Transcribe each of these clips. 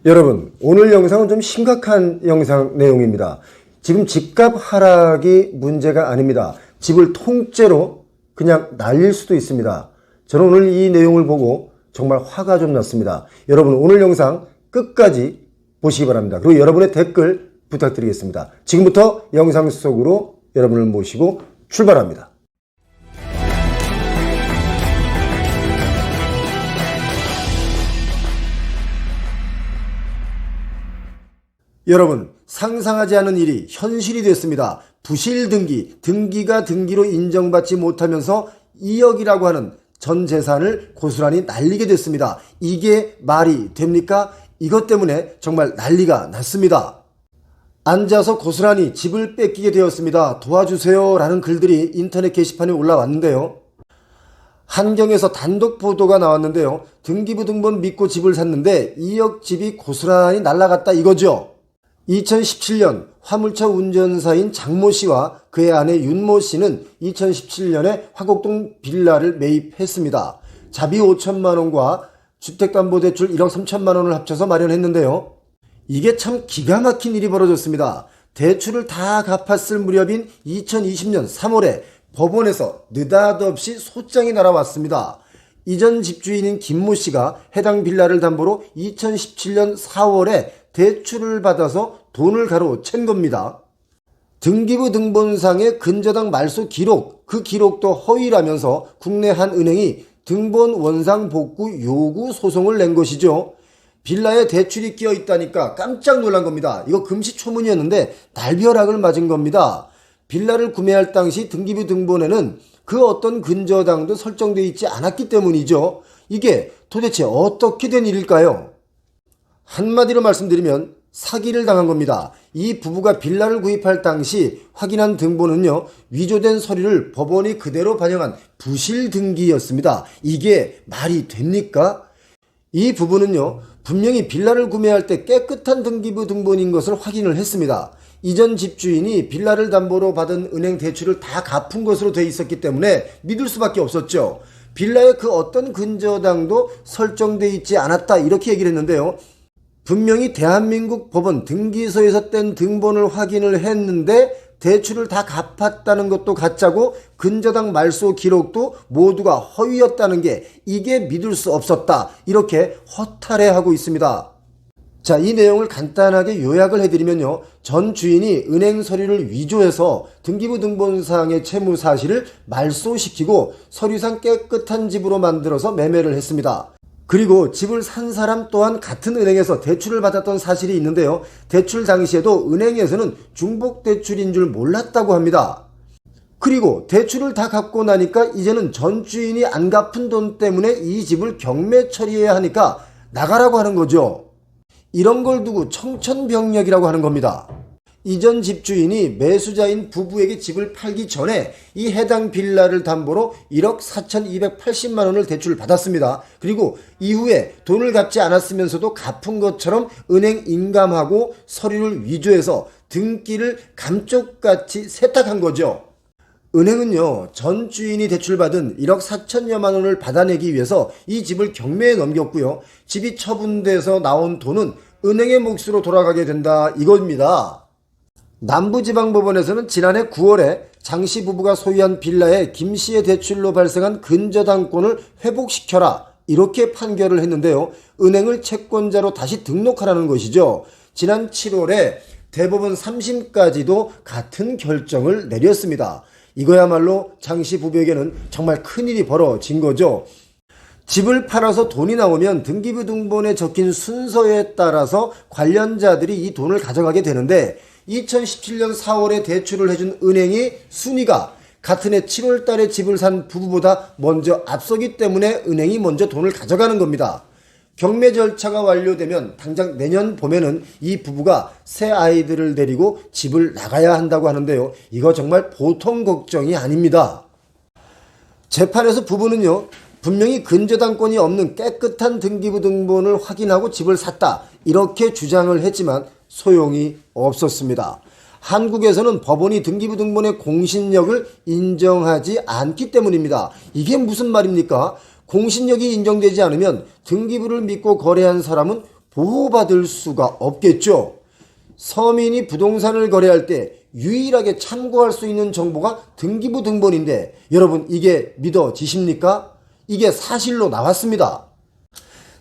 여러분, 오늘 영상은 좀 심각한 영상 내용입니다. 지금 집값 하락이 문제가 아닙니다. 집을 통째로 그냥 날릴 수도 있습니다. 저는 오늘 이 내용을 보고 정말 화가 좀 났습니다. 여러분, 오늘 영상 끝까지 보시기 바랍니다. 그리고 여러분의 댓글 부탁드리겠습니다. 지금부터 영상 속으로 여러분을 모시고 출발합니다. 여러분, 상상하지 않은 일이 현실이 됐습니다. 부실등기, 등기가 등기로 인정받지 못하면서 2억이라고 하는 전 재산을 고스란히 날리게 됐습니다. 이게 말이 됩니까? 이것 때문에 정말 난리가 났습니다. 앉아서 고스란히 집을 뺏기게 되었습니다. 도와주세요 라는 글들이 인터넷 게시판에 올라왔는데요. 한경에서 단독 보도가 나왔는데요. 등기부 등본 믿고 집을 샀는데 2억 집이 고스란히 날아갔다 이거죠. 2017년 화물차 운전사인 장모 씨와 그의 아내 윤모 씨는 2017년에 화곡동 빌라를 매입했습니다. 자비 5천만 원과 주택담보대출 1억 3천만 원을 합쳐서 마련했는데요. 이게 참 기가 막힌 일이 벌어졌습니다. 대출을 다 갚았을 무렵인 2020년 3월에 법원에서 느닷없이 소장이 날아왔습니다. 이전 집주인인 김모 씨가 해당 빌라를 담보로 2017년 4월에 대출을 받아서 돈을 가로챈 겁니다. 등기부 등본상의 근저당 말소 기록, 그 기록도 허위라면서 국내 한 은행이 등본 원상 복구 요구 소송을 낸 것이죠. 빌라에 대출이 끼어 있다니까 깜짝 놀란 겁니다. 이거 금시초문이었는데 날벼락을 맞은 겁니다. 빌라를 구매할 당시 등기부 등본에는 그 어떤 근저당도 설정되어 있지 않았기 때문이죠. 이게 도대체 어떻게 된 일일까요? 한마디로 말씀드리면 사기를 당한 겁니다. 이 부부가 빌라를 구입할 당시 확인한 등본은요, 위조된 서류를 법원이 그대로 반영한 부실 등기였습니다. 이게 말이 됩니까? 이 부부는요, 분명히 빌라를 구매할 때 깨끗한 등기부 등본인 것을 확인을 했습니다. 이전 집주인이 빌라를 담보로 받은 은행 대출을 다 갚은 것으로 돼 있었기 때문에 믿을 수밖에 없었죠. 빌라에 그 어떤 근저당도 설정돼 있지 않았다 이렇게 얘기를 했는데요. 분명히 대한민국 법원 등기소에서 뗀 등본을 확인을 했는데 대출을 다 갚았다는 것도 가짜고 근저당 말소 기록도 모두가 허위였다는 게 이게 믿을 수 없었다 이렇게 허탈해하고 있습니다. 자, 이 내용을 간단하게 요약을 해드리면요. 전 주인이 은행 서류를 위조해서 등기부 등본상의 채무 사실을 말소시키고 서류상 깨끗한 집으로 만들어서 매매를 했습니다. 그리고 집을 산 사람 또한 같은 은행에서 대출을 받았던 사실이 있는데요. 대출 당시에도 은행에서는 중복대출인 줄 몰랐다고 합니다. 그리고 대출을 다 갚고 나니까 이제는 전 주인이 안 갚은 돈 때문에 이 집을 경매 처리해야 하니까 나가라고 하는 거죠. 이런 걸 두고 청천벽력이라고 하는 겁니다. 이전 집주인이 매수자인 부부에게 집을 팔기 전에 이 해당 빌라를 담보로 1억 4,280만 원을 대출을 받았습니다. 그리고 이후에 돈을 갚지 않았으면서도 갚은 것처럼 은행 인감하고 서류를 위조해서 등기를 감쪽같이 세탁한 거죠. 은행은요, 전 주인이 대출받은 1억 4천여만 원을 받아내기 위해서 이 집을 경매에 넘겼고요. 집이 처분돼서 나온 돈은 은행의 몫으로 돌아가게 된다 이겁니다. 남부지방법원에서는 지난해 9월에 장씨 부부가 소유한 빌라에 김씨의 대출로 발생한 근저당권을 회복시켜라 이렇게 판결을 했는데요. 은행을 채권자로 다시 등록하라는 것이죠. 지난 7월에 대법원 3심까지도 같은 결정을 내렸습니다. 이거야말로 장씨 부부에게는 정말 큰일이 벌어진 거죠. 집을 팔아서 돈이 나오면 등기부 등본에 적힌 순서에 따라서 관련자들이 이 돈을 가져가게 되는데 2017년 4월에 대출을 해준 은행이 순위가 같은 해 7월 달에 집을 산 부부보다 먼저 앞서기 때문에 은행이 먼저 돈을 가져가는 겁니다. 경매 절차가 완료되면 당장 내년 봄에는 이 부부가 새 아이들을 데리고 집을 나가야 한다고 하는데요. 이거 정말 보통 걱정이 아닙니다. 재판에서 부부는요, 분명히 근저당권이 없는 깨끗한 등기부 등본을 확인하고 집을 샀다 이렇게 주장을 했지만 소용이 없었습니다. 한국에서는 법원이 등기부 등본의 공신력을 인정하지 않기 때문입니다. 이게 무슨 말입니까? 공신력이 인정되지 않으면 등기부를 믿고 거래한 사람은 보호받을 수가 없겠죠. 서민이 부동산을 거래할 때 유일하게 참고할 수 있는 정보가 등기부 등본인데 여러분 이게 믿어지십니까? 이게 사실로 나왔습니다.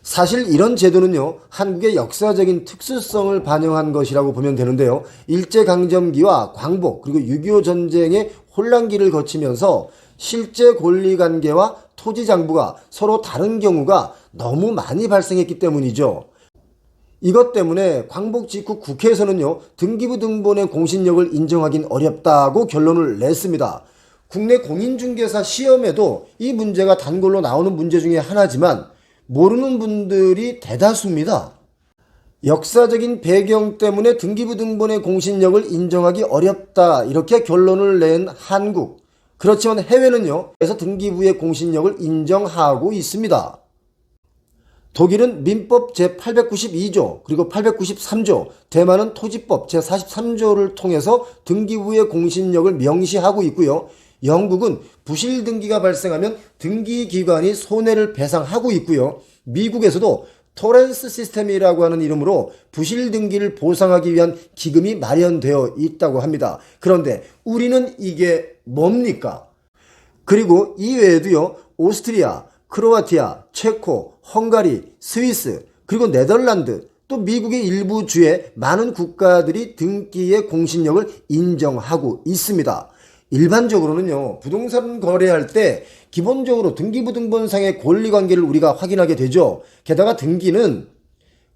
사실 이런 제도는요, 한국의 역사적인 특수성을 반영한 것이라고 보면 되는데요. 일제강점기와 광복 그리고 6.25 전쟁의 혼란기를 거치면서 실제 권리관계와 토지장부가 서로 다른 경우가 너무 많이 발생했기 때문이죠. 이것 때문에 광복 직후 국회에서는요, 등기부 등본의 공신력을 인정하긴 어렵다고 결론을 냈습니다. 국내 공인중개사 시험에도 이 문제가 단골로 나오는 문제 중에 하나지만 모르는 분들이 대다수입니다. 역사적인 배경 때문에 등기부 등본의 공신력을 인정하기 어렵다 이렇게 결론을 낸 한국. 그렇지만 해외는요, 그래서 등기부의 공신력을 인정하고 있습니다. 독일은 민법 제892조 그리고 893조, 대만은 토지법 제43조를 통해서 등기부의 공신력을 명시하고 있고요. 영국은 부실 등기가 발생하면 등기기관이 손해를 배상하고 있고요. 미국에서도 토렌스 시스템이라고 하는 이름으로 부실 등기를 보상하기 위한 기금이 마련되어 있다고 합니다. 그런데 우리는 이게 뭡니까? 그리고 이 외에도요, 오스트리아, 크로아티아, 체코, 헝가리, 스위스, 그리고 네덜란드, 또 미국의 일부 주의 많은 국가들이 등기의 공신력을 인정하고 있습니다. 일반적으로는요, 부동산 거래할 때 기본적으로 등기부 등본상의 권리관계를 우리가 확인하게 되죠. 게다가 등기는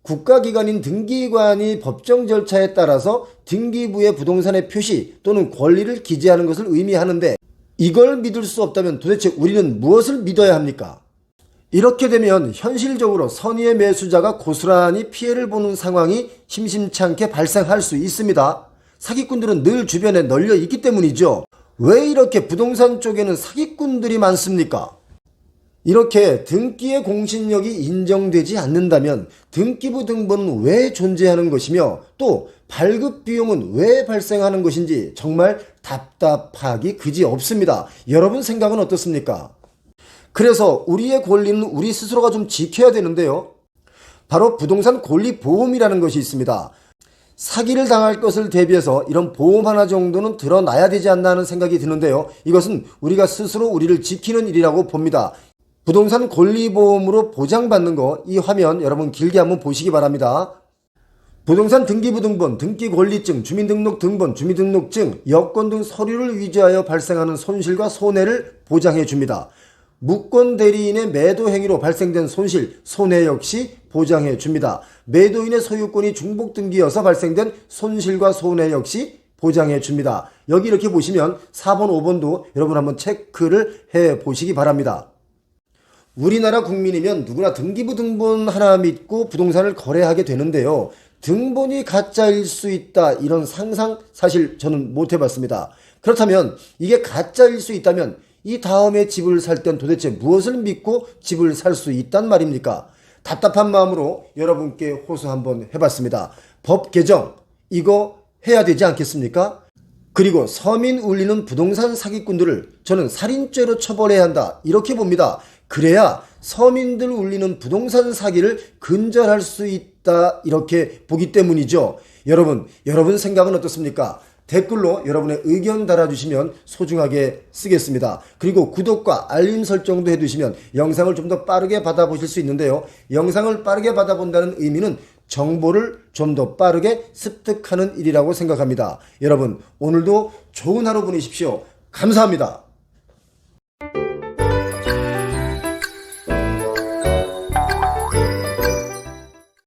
국가기관인 등기관이 법정 절차에 따라서 등기부의 부동산의 표시 또는 권리를 기재하는 것을 의미하는데 이걸 믿을 수 없다면 도대체 우리는 무엇을 믿어야 합니까? 이렇게 되면 현실적으로 선의의 매수자가 고스란히 피해를 보는 상황이 심심찮게 발생할 수 있습니다. 사기꾼들은 늘 주변에 널려 있기 때문이죠. 왜 이렇게 부동산 쪽에는 사기꾼들이 많습니까? 이렇게 등기의 공신력이 인정되지 않는다면 등기부 등본은 왜 존재하는 것이며 또 발급 비용은 왜 발생하는 것인지 정말 답답하기 그지없습니다. 여러분 생각은 어떻습니까? 그래서 우리의 권리는 우리 스스로가 좀 지켜야 되는데요. 바로 부동산 권리보험이라는 것이 있습니다. 사기를 당할 것을 대비해서 이런 보험 하나 정도는 들어놔야 되지 않나 하는 생각이 드는데요. 이것은 우리가 스스로 우리를 지키는 일이라고 봅니다. 부동산 권리보험으로 보장받는 거, 이 화면 여러분 길게 한번 보시기 바랍니다. 부동산 등기부 등본, 등기권리증, 주민등록등본, 주민등록증, 여권 등 서류를 위조하여 발생하는 손실과 손해를 보장해 줍니다. 무권 대리인의 매도 행위로 발생된 손실, 손해 역시 보장해 줍니다. 매도인의 소유권이 중복 등기여서 발생된 손실과 손해 역시 보장해 줍니다. 여기 이렇게 보시면 4번, 5번도 여러분 한번 체크를 해 보시기 바랍니다. 우리나라 국민이면 누구나 등기부 등본 하나 믿고 부동산을 거래하게 되는데요. 등본이 가짜일 수 있다, 이런 상상 사실 저는 못 해봤습니다. 그렇다면 이게 가짜일 수 있다면 이 다음에 집을 살 땐 도대체 무엇을 믿고 집을 살 수 있단 말입니까? 답답한 마음으로 여러분께 호소 한번 해봤습니다. 법 개정 이거 해야 되지 않겠습니까? 그리고 서민 울리는 부동산 사기꾼들을 저는 살인죄로 처벌해야 한다 이렇게 봅니다. 그래야 서민들 울리는 부동산 사기를 근절할 수 있다 이렇게 보기 때문이죠. 여러분 생각은 어떻습니까? 댓글로 여러분의 의견 달아주시면 소중하게 쓰겠습니다. 그리고 구독과 알림 설정도 해두시면 영상을 좀 더 빠르게 받아보실 수 있는데요. 영상을 빠르게 받아본다는 의미는 정보를 좀 더 빠르게 습득하는 일이라고 생각합니다. 여러분 오늘도 좋은 하루 보내십시오. 감사합니다.